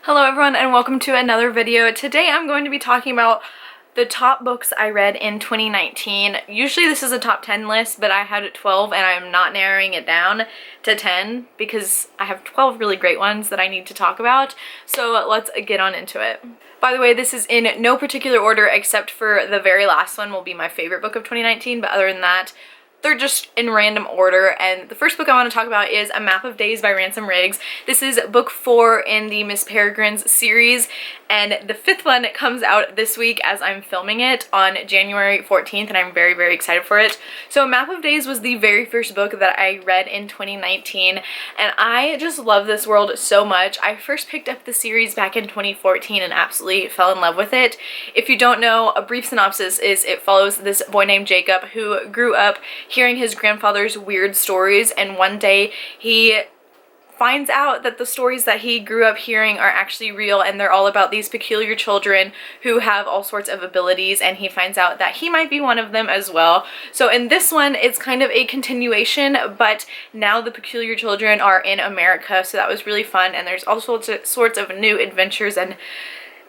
Hello everyone and welcome to another video. Today I'm going to be talking about the top books I read in 2019. Usually this is a top 10 list, but I had 12 and I'm not narrowing it down to 10 because I have 12 really great ones that I need to talk about. So let's get on into it. By the way, this is in no particular order except for the very last one will be my favorite book of 2019, but other than that, they're just in random order. And the first book I want to talk about is A Map of Days by Ransom Riggs. This is book 4 in the Miss Peregrine's series, and the 5th one comes out this week as I'm filming it on January 14th, and I'm very, very excited for it. So A Map of Days was the very first book that I read in 2019, and I just love this world so much. I first picked up the series back in 2014 and absolutely fell in love with it. If you don't know, a brief synopsis is it follows this boy named Jacob who grew up hearing his grandfather's weird stories, and one day he finds out that the stories that he grew up hearing are actually real, and they're all about these peculiar children who have all sorts of abilities, and he finds out that he might be one of them as well. So in this one, it's kind of a continuation, but now the peculiar children are in America, so that was really fun, and there's all sorts of new adventures and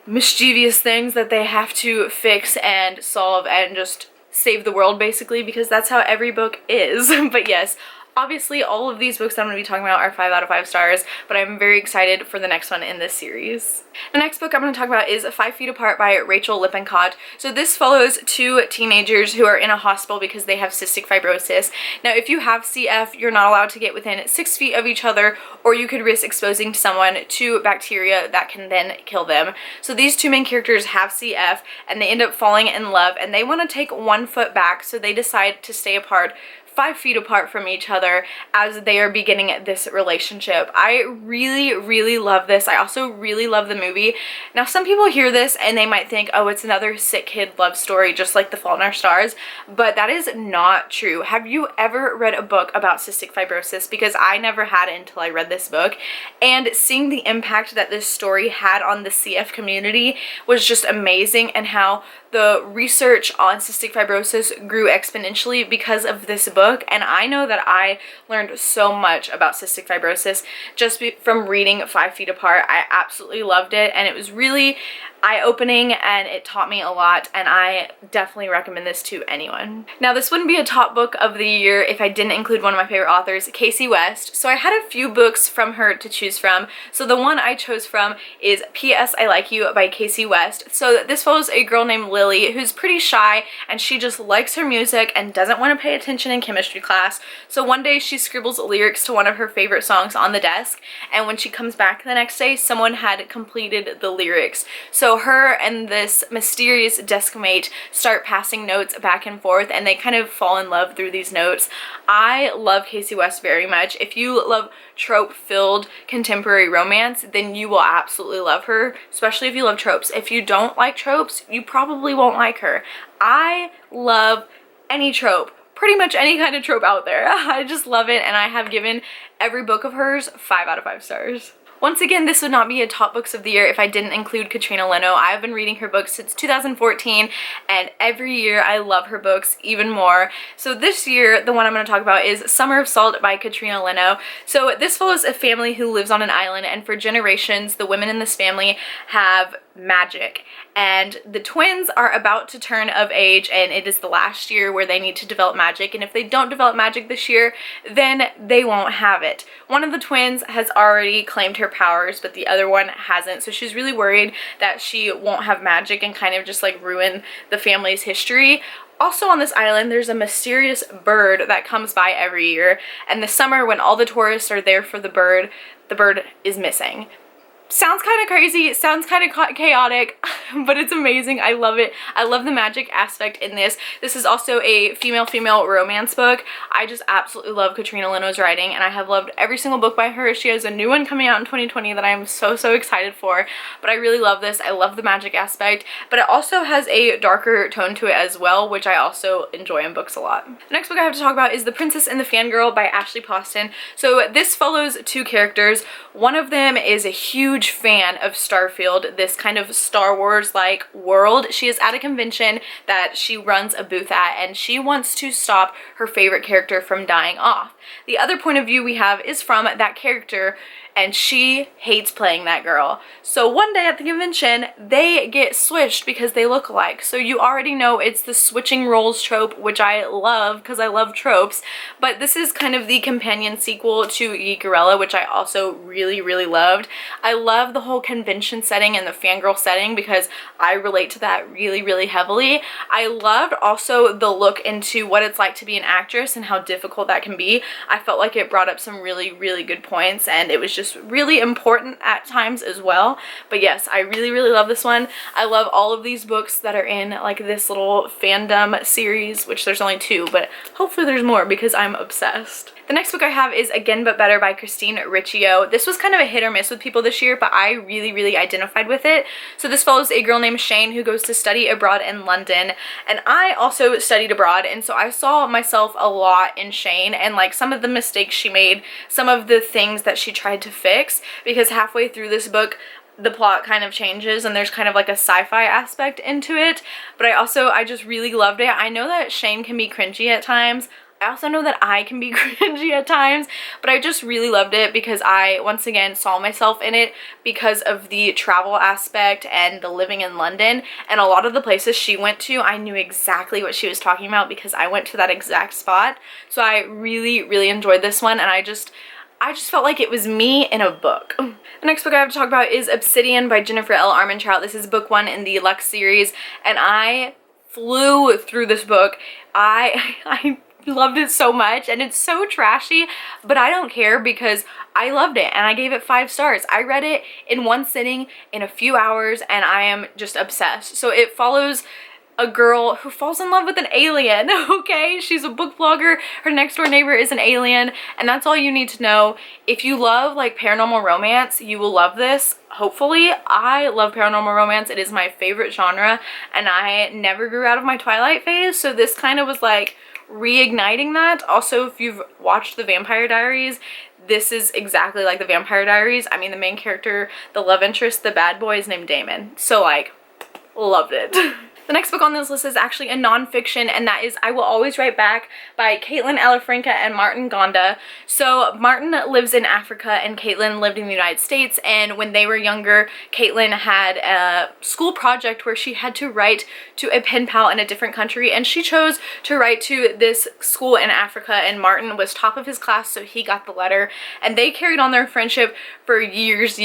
mischievous things that they have to fix and solve and just save the world, basically, because that's how every book is. But yes, obviously all of these books that I'm going to be talking about are 5 out of 5 stars, but I'm very excited for the next one in this series. The next book I'm going to talk about is 5 Feet Apart by Rachel Lippincott. So this follows 2 teenagers who are in a hospital because they have cystic fibrosis. Now if you have CF, you're not allowed to get within 6 feet of each other, or you could risk exposing someone to bacteria that can then kill them. So these 2 main characters have CF and they end up falling in love, and they want to take 1 foot back, so they decide to stay apart 5 feet apart from each other as they are beginning this relationship. I really, really love this. I also really love the movie. Now some people hear this and they might think, oh, it's another sick kid love story just like The Fault in Our Stars, but that is not true. Have you ever read a book about cystic fibrosis? Because I never had it until I read this book, and seeing the impact that this story had on the CF community was just amazing, and how the research on cystic fibrosis grew exponentially because of this book. And I know that I learned so much about cystic fibrosis just from reading 5 Feet Apart. I absolutely loved it, and it was really eye-opening, and it taught me a lot, and I definitely recommend this to anyone. Now this wouldn't be a top book of the year if I didn't include one of my favorite authors, Casey West. So I had a few books from her to choose from. So the one I chose from is P.S. I Like You by Casey West. So this follows a girl named Lily who's pretty shy, and she just likes her music and doesn't want to pay attention in chemistry class. So one day she scribbles lyrics to one of her favorite songs on the desk, and when she comes back the next day, someone had completed the lyrics. So her and this mysterious desk mate start passing notes back and forth, and they kind of fall in love through these notes. I love Casey West very much. If you love trope-filled contemporary romance, then you will absolutely love her, especially if you love tropes. If you don't like tropes, you probably won't like her. I love any trope. Pretty much any kind of trope out there. I just love it, and I have given every book of hers 5 out of 5 stars. Once again, this would not be a top books of the year if I didn't include Katrina Leno. I have been reading her books since 2014, and every year I love her books even more. So this year, the one I'm going to talk about is Summer of Salt by Katrina Leno. So this follows a family who lives on an island, and for generations, the women in this family have magic, and the twins are about to turn of age, and it is the last year where they need to develop magic, and if they don't develop magic this year, then they won't have it. One of the twins has already claimed her powers, but the other one hasn't, so she's really worried that she won't have magic and kind of just like ruin the family's history. Also on this island, there's a mysterious bird that comes by every year, and the summer when all the tourists are there for the bird is missing. Sounds kind of crazy, it sounds kind of chaotic, but it's amazing. I love it. I love the magic aspect in this. This is also a female-female romance book. I just absolutely love Katrina Leno's writing, and I have loved every single book by her. She has a new one coming out in 2020 that I am so excited for, but I really love this. I love the magic aspect, but it also has a darker tone to it as well, which I also enjoy in books a lot. The next book I have to talk about is The Princess and the Fangirl by Ashley Poston. So this follows 2 characters. One of them is a huge fan of Starfield, this kind of Star Wars-like world. She is at a convention that she runs a booth at, and she wants to stop her favorite character from dying off. The other point of view we have is from that character, and she hates playing that girl. So one day at the convention, they get switched because they look alike. So you already know it's the switching roles trope, which I love because I love tropes. But this is kind of the companion sequel to Geekerella, which I also really, really loved. I love the whole convention setting and the fangirl setting because I relate to that really, really heavily. I loved also the look into what it's like to be an actress and how difficult that can be. I felt like it brought up some really, really good points, and it was just really important at times as well. But yes, I really, really love this one. I love all of these books that are in like this little fandom series, which there's only 2, but hopefully there's more because I'm obsessed. The next book I have is Again But Better by Christine Riccio. This was kind of a hit or miss with people this year, but I really, really identified with it. So this follows a girl named Shane who goes to study abroad in London, and I also studied abroad, and so I saw myself a lot in Shane and like some of the mistakes she made, some of the things that she tried to fix, because halfway through this book the plot kind of changes and there's kind of like a sci-fi aspect into it. But I just really loved it. I know that Shane can be cringy at times. I also know that I can be cringy at times, but I just really loved it because I, once again, saw myself in it because of the travel aspect and the living in London. And a lot of the places she went to, I knew exactly what she was talking about because I went to that exact spot. So I really, really enjoyed this one, and I just felt like it was me in a book. The next book I have to talk about is Obsidian by Jennifer L. Armentrout. This is book 1 in the Lux series, and I flew through this book. I loved it so much, and it's so trashy, but I don't care because I loved it and I gave it 5 stars. I read it in one sitting in a few hours, and I am just obsessed. So it follows a girl who falls in love with an alien, okay? She's a book blogger, her next door neighbor is an alien, and that's all you need to know. If you love like paranormal romance, you will love this, hopefully. I love paranormal romance, it is my favorite genre, and I never grew out of my Twilight phase, so this kind of was like reigniting that. Also, if you've watched The Vampire Diaries, this is exactly like The Vampire Diaries. I mean, the main character, the love interest, the bad boy is named Damon, so like, loved it. The next book on this list is actually a nonfiction, and that is I Will Always Write Back by Caitlin Elefranca and Martin Gonda. So Martin lives in Africa and Caitlin lived in the United States, and when they were younger, Caitlin had a school project where she had to write to a pen pal in a different country, and she chose to write to this school in Africa, and Martin was top of his class, so he got the letter, and they carried on their friendship for years,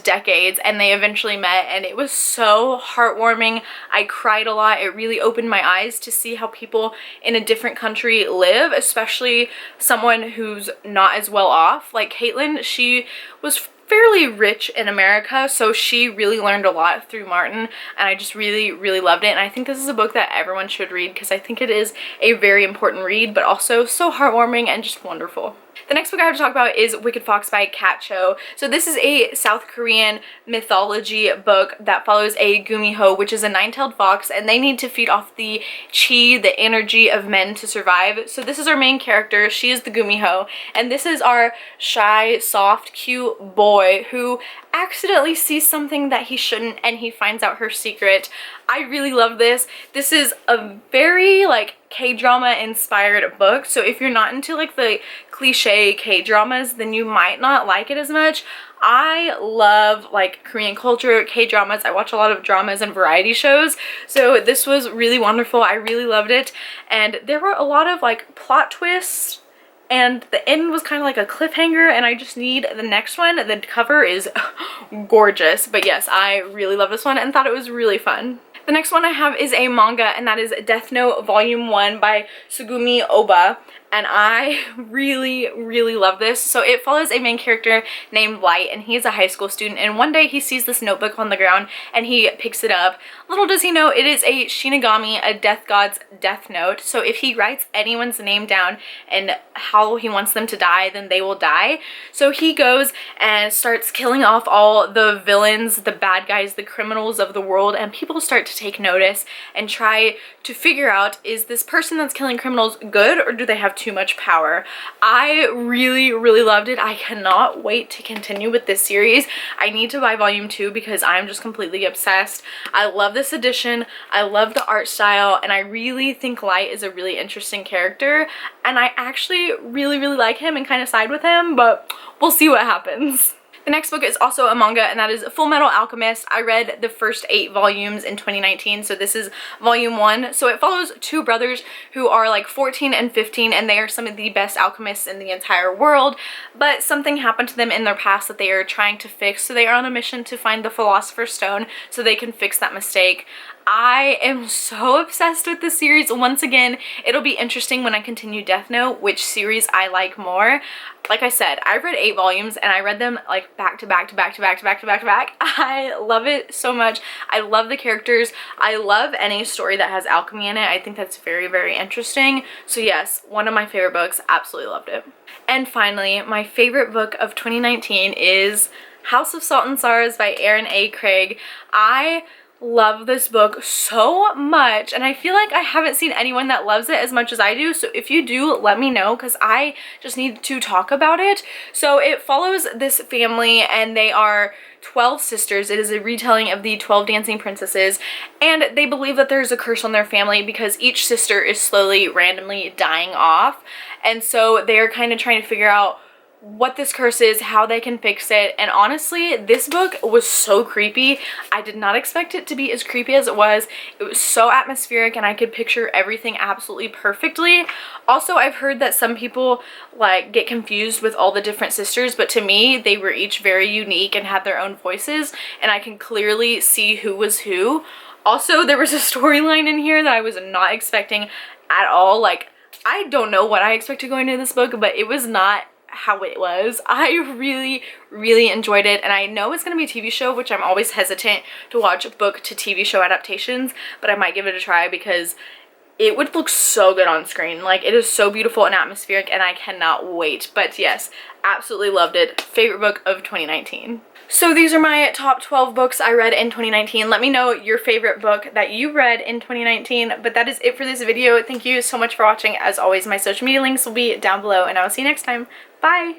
decades, and they eventually met, and it was so heartwarming. I cried a lot. It really opened my eyes to see how people in a different country live, especially someone who's not as well off. Like Caitlin, she was fairly rich in America, so she really learned a lot through Martin, and I just really, really loved it. And I think this is a book that everyone should read because I think it is a very important read, but also so heartwarming and just wonderful. The next book I have to talk about is Wicked Fox by Kat Cho. So this is a South Korean mythology book that follows a gumiho, which is a 9-tailed fox, and they need to feed off the chi, the energy of men to survive. So this is our main character. She is the gumiho, and this is our shy, soft, cute boy who accidentally sees something that he shouldn't, and he finds out her secret. I really love this. This is a very like K-drama inspired book, so if you're not into like the cliche K-dramas, then you might not like it as much. I love like Korean culture, K-dramas. I watch a lot of dramas and variety shows, so this was really wonderful. I really loved it, and there were a lot of like plot twists, and the end was kind of like a cliffhanger, and I just need the next one. The cover is gorgeous, but yes, I really love this one and thought it was really fun. The next one I have is a manga, and that is Death Note Volume 1 by Sugumi Oba, and I really, really love this. So it follows a main character named Light, and he's a high school student, and one day he sees this notebook on the ground and he picks it up. Little does he know it is a Shinigami, a death god's death note. So if he writes anyone's name down and how he wants them to die, then they will die. So he goes and starts killing off all the villains, the bad guys, the criminals of the world, and people start to take notice and try to figure out, is this person that's killing criminals good, or do they have too much power? I really, really loved it. I cannot wait to continue with this series. I need to buy volume 2 because I'm just completely obsessed. I love this edition. I love the art style, and I really think Light is a really interesting character, and I actually really, really like him and kind of side with him, but we'll see what happens. The next book is also a manga, and that is Full Metal Alchemist. I read the first 8 volumes in 2019, so this is volume 1. So it follows 2 brothers who are like 14 and 15, and they are some of the best alchemists in the entire world, but something happened to them in their past that they are trying to fix, so they are on a mission to find the Philosopher's Stone so they can fix that mistake. I am so obsessed with this series. Once again, it'll be interesting when I continue Death Note which series I like more. Like I said, I've read 8 volumes and I read them like back to back to back to back to back to back to back. I love it so much. I love the characters. I love any story that has alchemy in it. I think that's very, very interesting. So yes, one of my favorite books. Absolutely loved it. And finally, my favorite book of 2019 is House of Salt and Sorrows by Erin A. Craig. I love this book so much, and I feel like I haven't seen anyone that loves it as much as I do, so if you do, let me know because I just need to talk about it. So it follows this family, and they are 12 sisters. It is a retelling of the 12 dancing princesses, and they believe that there's a curse on their family because each sister is slowly randomly dying off, and so they're kind of trying to figure out what this curse is, how they can fix it. And honestly, this book was so creepy. I did not expect it to be as creepy as it was. It was so atmospheric and I could picture everything absolutely perfectly. Also, I've heard that some people like get confused with all the different sisters, but to me they were each very unique and had their own voices, and I can clearly see who was who. Also, there was a storyline in here that I was not expecting at all. Like, I don't know what I expected going into this book, but it was not how it was. I really, really enjoyed it, and I know it's going to be a TV show, which I'm always hesitant to watch book to TV show adaptations, but I might give it a try because it would look so good on screen. Like, it is so beautiful and atmospheric, and I cannot wait. But yes, absolutely loved it. Favorite book of 2019. So these are my top 12 books I read in 2019. Let me know your favorite book that you read in 2019. But that is it for this video. Thank you so much for watching. As always, my social media links will be down below, and I will see you next time. Bye!